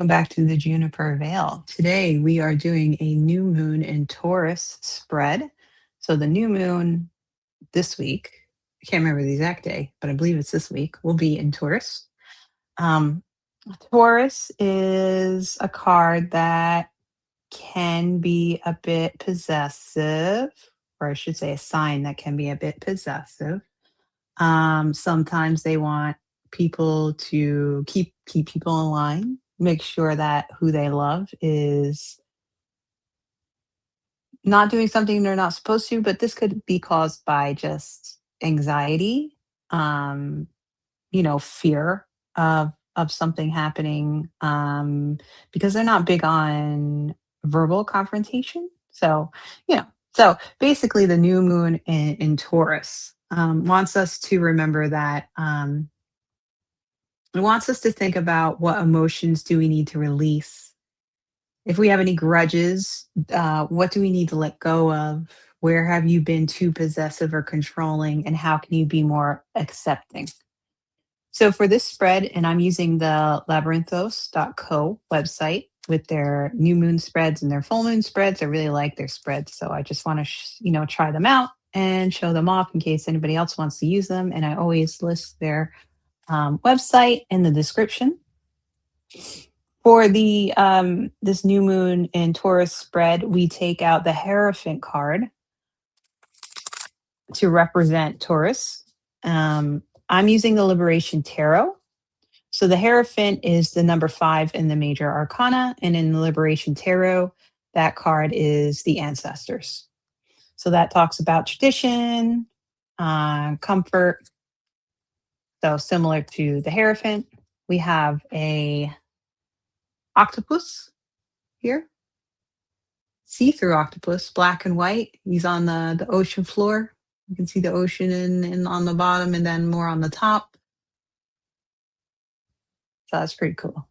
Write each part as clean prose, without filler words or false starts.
Welcome back to the Juniper Veil. Today we are doing a new moon in Taurus spread. So the new moon this week, I can't remember the exact day, but I believe it's this week, will be in Taurus. Um, Taurus is a card that can be a bit possessive, or I should say a sign that can be a bit possessive. Sometimes they want people to keep people in line, make sure that who they love is not doing something they're not supposed to, but this could be caused by just anxiety, um, fear of something happening, because they're not big on verbal confrontation. So, you know, so basically the new moon in Taurus wants us to remember that it wants us to think about what emotions do we need to release. If we have any grudges, what do we need to let go of? Where have you been too possessive or controlling? And how can you be more accepting? So for this spread, and I'm using the labyrinthos.co website with their new moon spreads and their full moon spreads. I really like their spreads. So I just want to, try them out and show them off in case anybody else wants to use them. And I always list their website in the description. For the this new moon in Taurus spread, we take out the Hierophant card to represent Taurus. I'm using the Liberation Tarot. So the Hierophant is the number 5 in the major arcana, and in the Liberation Tarot, that card is the ancestors. So that talks about tradition, comfort. So similar to the Hierophant, we have a octopus here, see-through octopus, black and white. He's on the ocean floor. You can see the ocean and on the bottom and then more on the top. So that's pretty cool.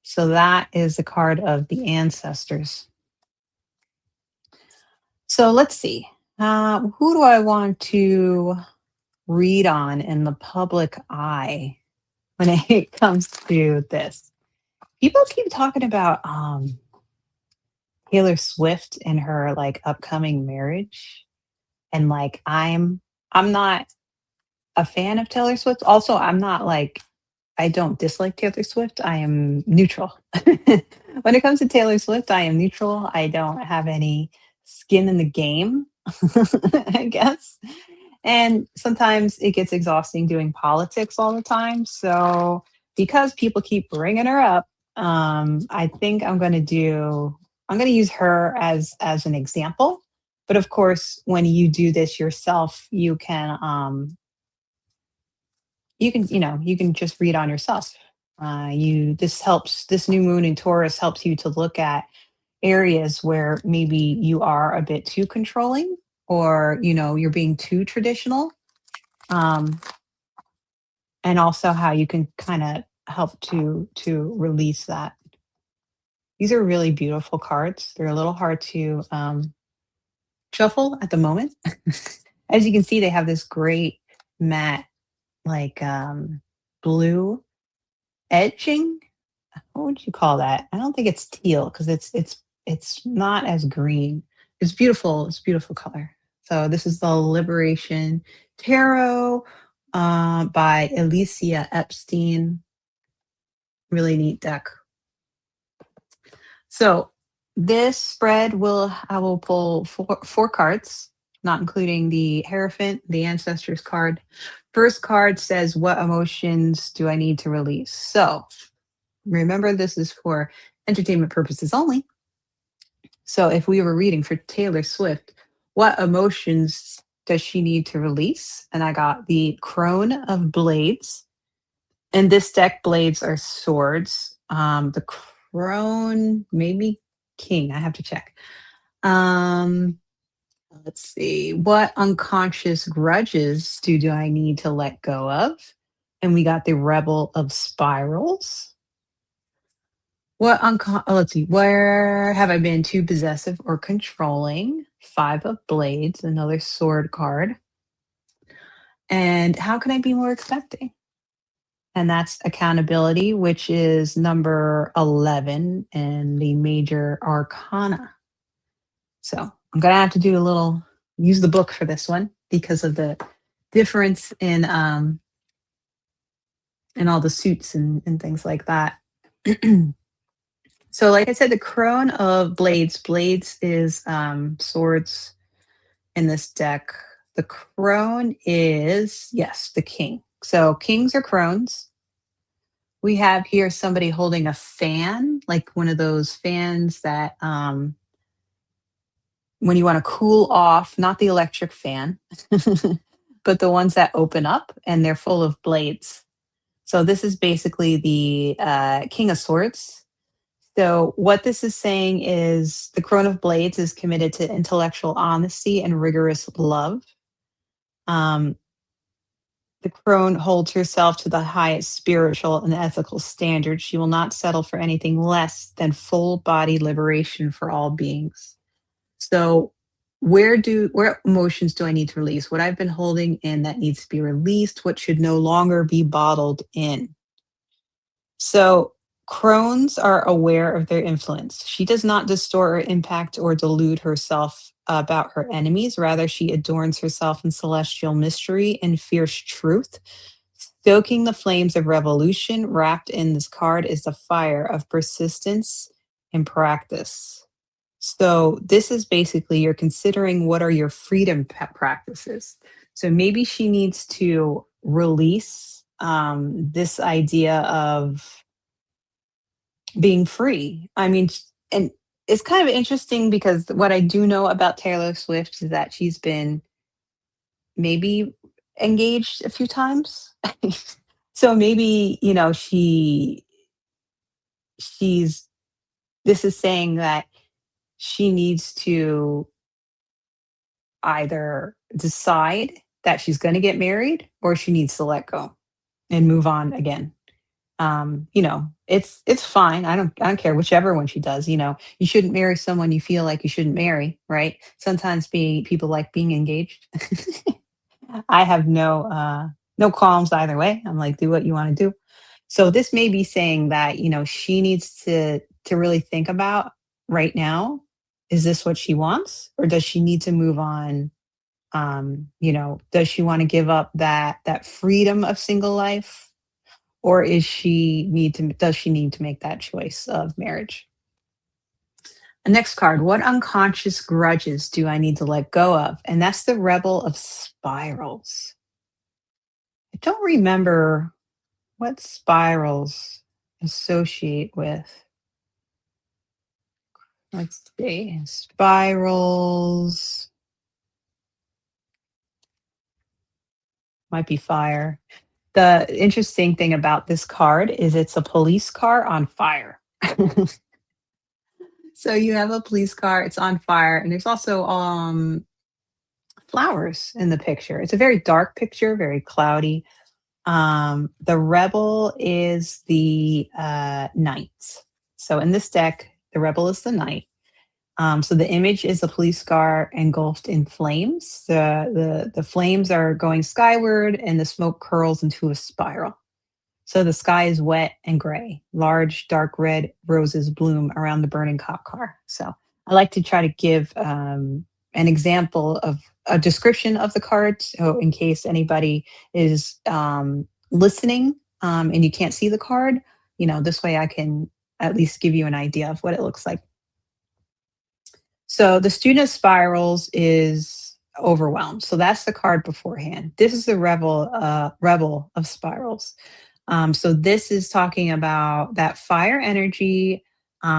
So that is the card of the ancestors. So let's see. Who do I want to read on in the public eye when it comes to this? People keep talking about Taylor Swift and her upcoming marriage. And I'm not a fan of Taylor Swift. Also, I don't dislike Taylor Swift. I am neutral. When it comes to Taylor Swift, I am neutral. I don't have any skin in the game, I guess. And sometimes it gets exhausting doing politics all the time. So because people keep bringing her up, I think I'm going to use her as an example. But of course, when you do this yourself, you can just read on yourself. This new moon in Taurus helps you to look at areas where maybe you are a bit too controlling, or you're being too traditional, um, and also how you can kind of help to release that. These are really beautiful cards. They're a little hard to shuffle at the moment. As you can see, they have this great matte like blue edging. What would you call that? I don't think it's teal because it's not as green. It's beautiful. It's a beautiful color. So this is the Liberation Tarot by Alicia Epstein. Really neat deck. So this spread I will pull four cards, not including the Hierophant, the Ancestors card. First card says, what emotions do I need to release? So remember, this is for entertainment purposes only. So if we were reading for Taylor Swift, what emotions does she need to release? And I got the Crone of Blades. In this deck, blades are swords. The Crone, maybe king. I have to check. Let's see. What unconscious grudges do I need to let go of? And we got the Rebel of Spirals. Let's see. Where have I been too possessive or controlling? 5 of Blades, another sword card. And how can I be more accepting? and that's accountability, which is number 11 in the major arcana. So I'm going to have to do a little, use the book for this one because of the difference in all the suits and things like that. So, like I said, the crone of blades. Blades is swords in this deck. The crone is, yes, the king. So kings are crones. We have here somebody holding a fan, like one of those fans that when you want to cool off, not the electric fan, but the ones that open up and they're full of blades. So this is basically the King of Swords. So what this is saying is the Crone of Blades is committed to intellectual honesty and rigorous love. Um, the crone holds herself to the highest spiritual and ethical standards. She will not settle for anything less than full body liberation for all beings. So where emotions do I need to release? What I've been holding in that needs to be released, what should no longer be bottled in. So crones are aware of their influence. She does not distort or impact or delude herself about her enemies. Rather, she adorns herself in celestial mystery and fierce truth. Stoking the flames of revolution wrapped in this card is the fire of persistence and practice. So this is basically you're considering what are your freedom practices. So maybe she needs to release this idea of being free. I mean, and it's kind of interesting because what I do know about Taylor Swift is that she's been maybe engaged a few times. So maybe, you know, she's this is saying that she needs to either decide that she's going to get married or she needs to let go and move on again. You know, it's fine. I don't care whichever one she does. You know, you shouldn't marry someone you feel like you shouldn't marry, right? Sometimes people like being engaged. I have no qualms either way. I'm like, do what you want to do. So this may be saying that, you know, she needs to really think about right now, is this what she wants? Or does she need to move on? You know, does she want to give up that freedom of single life? Or does she need to make that choice of marriage? The next card, what unconscious grudges do I need to let go of? And that's the Rebel of Spirals. I don't remember what spirals associate with. Let's see. Spirals might be fire. The interesting thing about this card is it's a police car on fire. So you have a police car, it's on fire, and there's also flowers in the picture. It's a very dark picture, very cloudy. The rebel is the knight. So in this deck, the rebel is the knight. So the image is a police car engulfed in flames. The flames are going skyward, and the smoke curls into a spiral. So the sky is wet and gray. Large, dark red roses bloom around the burning cop car. So I like to try to give an example of a description of the card. So in case anybody is listening and you can't see the card, you know, this way I can at least give you an idea of what it looks like. So the student of spirals is overwhelmed. So that's the card beforehand. This is the rebel of spirals. So this is talking about that fire energy.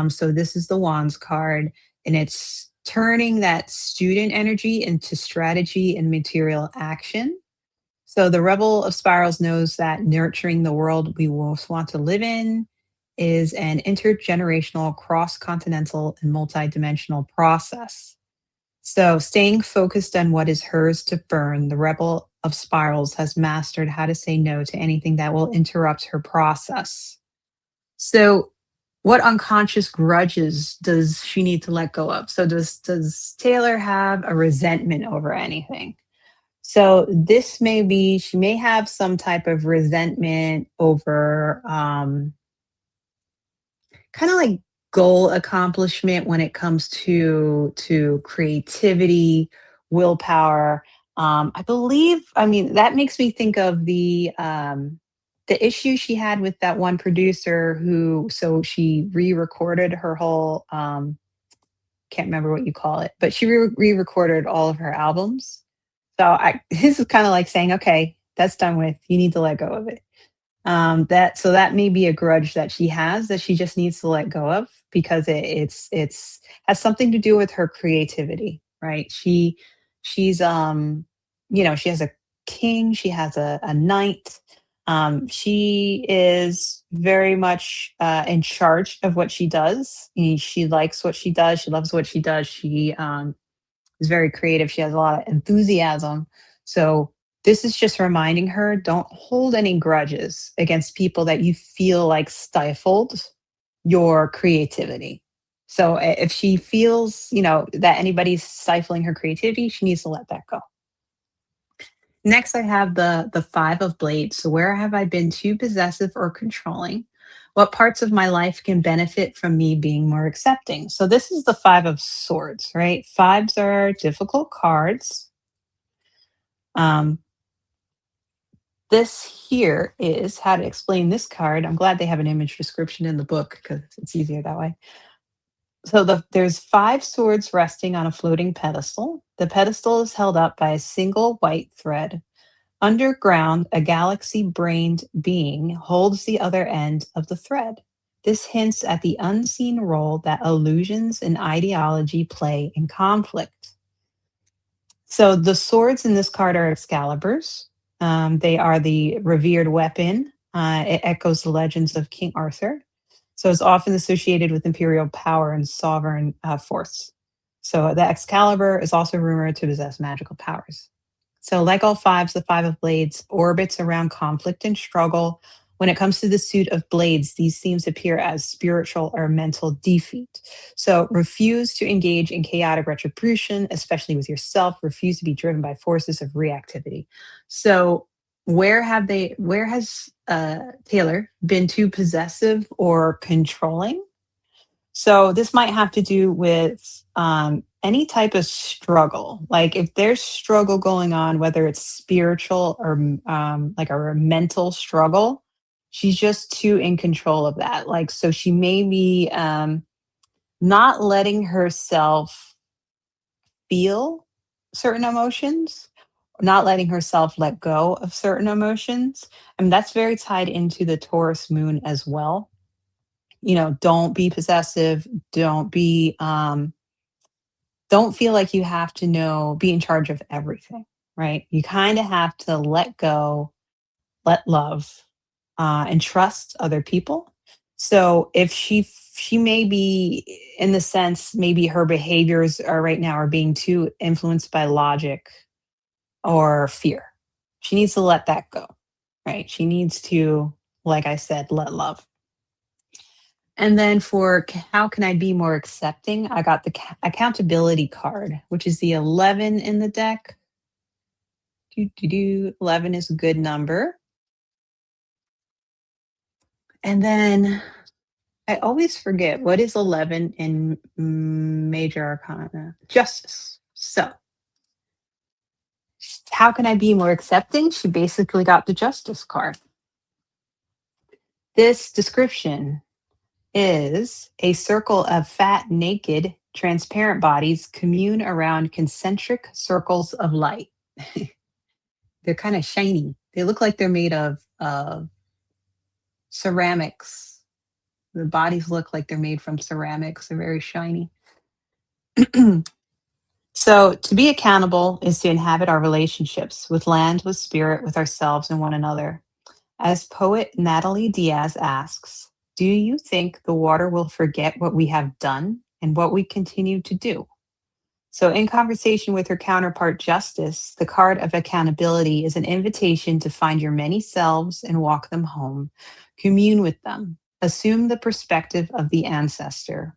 So this is the wands card, and it's turning that student energy into strategy and material action. So the rebel of spirals knows that nurturing the world we most want to live in is an intergenerational, cross-continental, and multidimensional process. So, staying focused on what is hers to burn, the rebel of spirals has mastered how to say no to anything that will interrupt her process. So, what unconscious grudges does she need to let go of? So, does Taylor have a resentment over anything? So this may be, she may have some type of resentment over kind of like goal accomplishment when it comes to creativity, willpower. I believe, I mean, that makes me think of the issue she had with that one producer who, so she re-recorded her whole can't remember what you call it, but she re-recorded all of her albums. So I this is kind of like saying, okay, that's done with. You need to let go of it. That so that may be a grudge that she has that she just needs to let go of because it's has something to do with her creativity, right? She's she has a king, she has a knight. She is very much in charge of what she does. She likes what she does. She loves what she does. She is very creative. She has a lot of enthusiasm. So this is just reminding her, don't hold any grudges against people that you feel like stifled your creativity. So if she feels, that anybody's stifling her creativity, she needs to let that go. Next, I have the five of blades. So where have I been too possessive or controlling? What parts of my life can benefit from me being more accepting? So this is the five of swords, right? Fives are difficult cards. Um, this here is how to explain this card. I'm glad they have an image description in the book because it's easier that way. So there's five swords resting on a floating pedestal. The pedestal is held up by a single white thread. Underground, a galaxy brained being holds the other end of the thread. This hints at the unseen role that illusions and ideology play in conflict. So the swords in this card are Excaliburs. They are the revered weapon. It echoes the legends of King Arthur. So it's often associated with imperial power and sovereign force. So the Excalibur is also rumored to possess magical powers. So, like all fives, the Five of Blades orbits around conflict and struggle. When it comes to the suit of blades, these themes appear as spiritual or mental defeat. So, refuse to engage in chaotic retribution, especially with yourself. Refuse to be driven by forces of reactivity. So, where has Taylor been too possessive or controlling? So this might have to do with any type of struggle. Like if there's struggle going on, whether it's spiritual or like a mental struggle, she's just too in control of that. Like, so she may be not letting herself feel certain emotions, not letting herself let go of certain emotions. And that's very tied into the Taurus moon as well. Don't be possessive, don't feel like you have to be in charge of everything, right? You kind of have to let go, let love, and trust other people. So if she may be, in the sense, maybe her behaviors are right now are being too influenced by logic or fear. She needs to let that go, right? She needs to, like I said, let love. And then for how can I be more accepting? I got the accountability card, which is the 11 in the deck. 11 is a good number. And then I always forget what is 11 in major arcana? Justice. So how can I be more accepting? She basically got the justice card. This description is a circle of fat, naked, transparent bodies commune around concentric circles of light. They're kind of shiny. They look like they're made of ceramics. The bodies look like they're made from ceramics. They're very shiny. So, to be accountable is to inhabit our relationships with land, with spirit, with ourselves, and one another. As poet Natalie Diaz asks, do you think the water will forget what we have done and what we continue to do? So, in conversation with her counterpart, Justice, the card of accountability is an invitation to find your many selves and walk them home. Commune with them. Assume the perspective of the ancestor.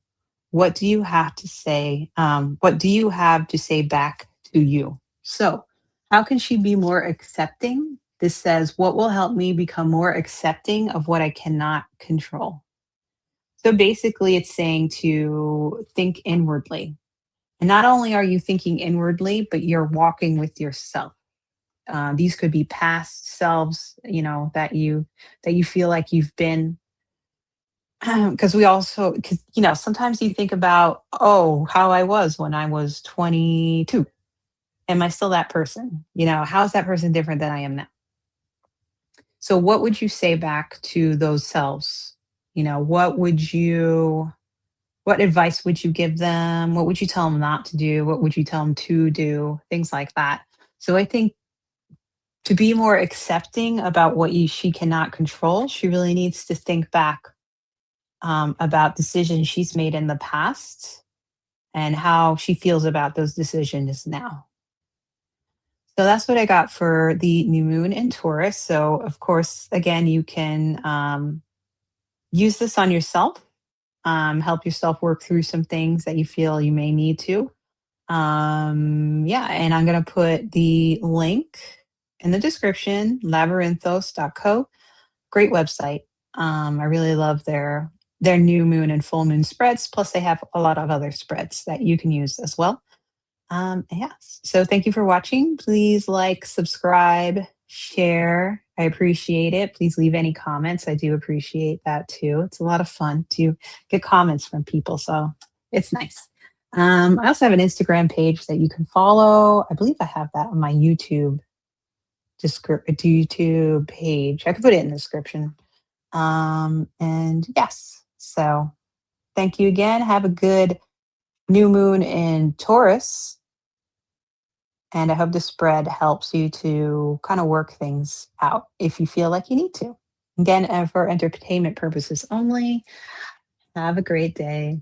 What do you have to say? What do you have to say back to you? So, How can she be more accepting? This says, what will help me become more accepting of what I cannot control? So basically, it's saying to think inwardly. And not only are you thinking inwardly, but you're walking with yourself. These could be past selves, that you feel like you've been. Because we also, because sometimes you think about, oh, how I was when I was 22. Am I still that person? How is that person different than I am now? So, what would you say back to those selves? What advice would you give them? What would you tell them not to do? What would you tell them to do? Things like that. So, I think to be more accepting about she cannot control, she really needs to think back about decisions she's made in the past and how she feels about those decisions now. So that's what I got for the new moon in Taurus. So, of course, again, you can use this on yourself, help yourself work through some things that you feel you may need to. Yeah, and I'm going to put the link in the description, labyrinthos.co. Great website. I really love their new moon and full moon spreads. Plus, they have a lot of other spreads that you can use as well. Yes. So thank you for watching. Please like, subscribe, share. I appreciate it. Please leave any comments. I do appreciate that too. It's a lot of fun to get comments from people. So it's nice. I also have an Instagram page that you can follow. I believe I have that on my YouTube page. I could put it in the description. And yes. So thank you again. Have a good new moon in Taurus. And I hope the spread helps you to kind of work things out if you feel like you need to. Again, for entertainment purposes only. Have a great day.